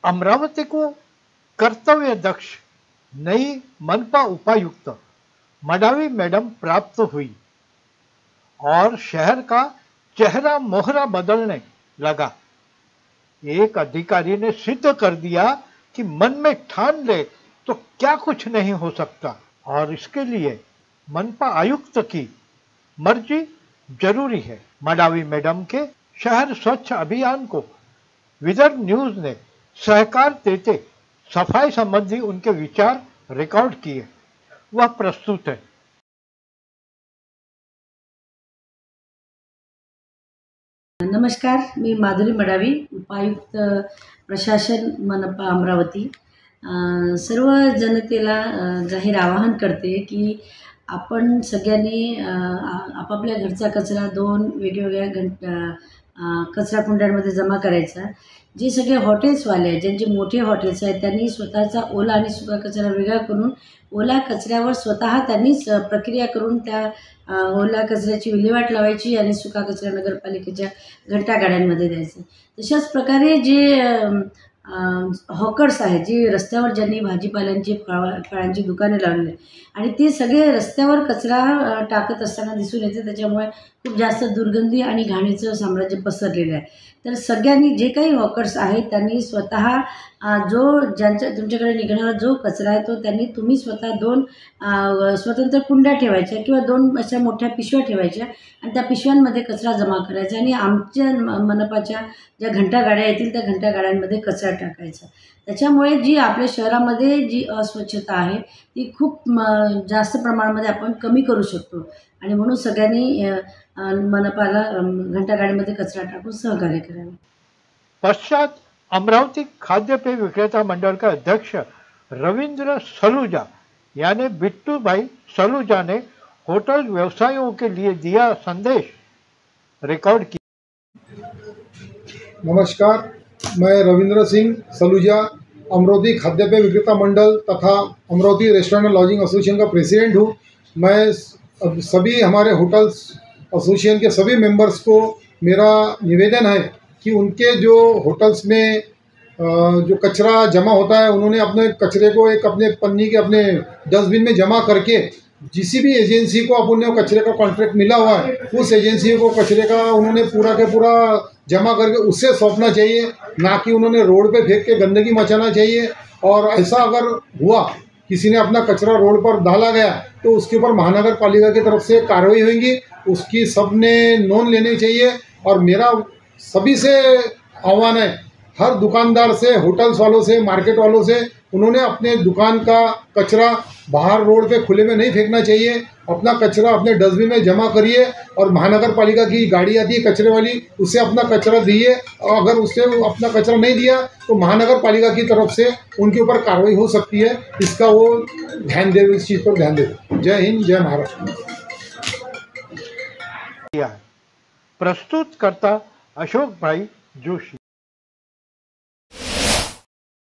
अमरावती को कर्तव्य दक्ष नई मनपा उपायुक्त मडावी मैडम प्राप्त हुई और शहर का चेहरा मोहरा बदलने लगा। एक अधिकारी ने सिद्ध कर दिया कि मन में ठान ले तो क्या कुछ नहीं हो सकता, और इसके लिए मनपा आयुक्त की मर्जी जरूरी है। मडावी मैडम के शहर स्वच्छ अभियान को विदर्भ न्यूज ने सहकार देते सफाई संबंधी उनके विचार रिकॉर्ड किए, वह प्रस्तुत है। नमस्कार, मी माधुरी मडावी, उपायुक्त प्रशासन मनपा अमरावती। सर्व जनतेला जाहीर आवाहन करते की आपण सगळ्यांनी आपापल्या घरचा कचरा 2 वेगवेगळ्या कचरा कुंड्यांमध्ये जमा करायचा। जे सगळे हॉटेल्सवाले आहेत, ज्यांचे मोठे हॉटेल्स आहेत, त्यांनी स्वतःचा ओला आणि सुका कचरा वेगळा करून ओला कचऱ्यावर स्वतः त्यांनीच प्रक्रिया करून त्या ओला कचऱ्याची विल्हेवाट लावायची आणि सुका कचरा नगरपालिकेच्या घंटागाड्यांमध्ये द्यायचा। तशाच प्रकारे जे हॉकर्स आहेत, जे रस्त्यावर ज्यांनी भाजीपाल्यांची फळांची दुकाने लावली आणि ते सगळे रस्त्यावर कचरा टाकत असताना दिसून येते, त्याच्यामुळे खूप जास्त दुर्गंधी आणि घाणीचं साम्राज्य पसरलेलं आहे। तर सगळ्यांनी जे काही हॉकर्स आहेत त्यांनी स्वतः तुमच्याकडे निघणारा जो कचरा आहे तो तुम्ही स्वतः 2 स्वतंत्र कुंड्या ठेवायच्या किंवा 2 अशा मोठ्या पिशव्या ठेवायच्या आणि त्या पिशव्यांमध्ये कचरा जमा करायचा आणि आमच्या मनपाच्या ज्या घंटागाड्या येतील त्या घंटागाड्यांमध्ये कचरा टाकायचा। त्याच्यामुळे जी आपल्या शहरामध्ये जी अस्वच्छता आहे ती खूप जास्त प्रमाणामध्ये आपण कमी करू शकतो आणि म्हणून सगळ्यांनी मनपाला घंटागाडीमध्ये कचरा टाकून सहकार्य करावे। पश्चात अमरावती खाद्य पेय विक्रेता मंडल का अध्यक्ष रविंद्र सलूजा यानी बिट्टू भाई सलूजा ने होटल व्यवसायियों के लिए दिया संदेश रिकॉर्ड किया। नमस्कार, मैं रविंद्र सिंह सलूजा अमरावती खाद्य पेय विक्रेता मंडल तथा अमरावती रेस्टोरेंट लॉजिंग एसोसिएशन का प्रेसिडेंट हूँ। मैं सभी हमारे होटल्स एसोसिएशन के सभी मेंबर्स को मेरा निवेदन है कि उनके जो होटल्स में जो कचरा जमा होता है उन्होंने अपने कचरे को एक अपने पन्नी के अपने डस्टबिन में जमा करके जिस भी एजेंसी को अपन ने कचरे का कॉन्ट्रैक्ट मिला हुआ है उस एजेंसी को कचरे का उन्होंने पूरा के पूरा जमा करके उससे सौंपना चाहिए, ना कि उन्होंने रोड पे फेंक के गंदगी मचाना चाहिए। और ऐसा अगर हुआ किसी ने अपना कचरा रोड पर डाला गया तो उसके ऊपर महानगर पालिका की तरफ से कार्रवाई होगी, उसकी सबने नोंद लेनी चाहिए। और मेरा सभी से आह्वान है, हर दुकानदार से, होटल्स वालों से, मार्केट वालों से, उन्होंने अपने दुकान का कचरा बाहर रोड पे खुले में नहीं फेंकना चाहिए। अपना कचरा अपने डस्टबिन में जमा करिए और महानगर पालिका की गाड़ी आती है कचरे वाली, उससे अपना कचरा दिए। और अगर उससे अपना कचरा नहीं दिया तो महानगर पालिका की तरफ से उनके ऊपर कार्रवाई हो सकती है। इसका वो ध्यान दे, इस चीज़ पर ध्यान दे। जय हिंद, जय महाराष्ट्र। प्रस्तुत करता अशोक भाई जोशी।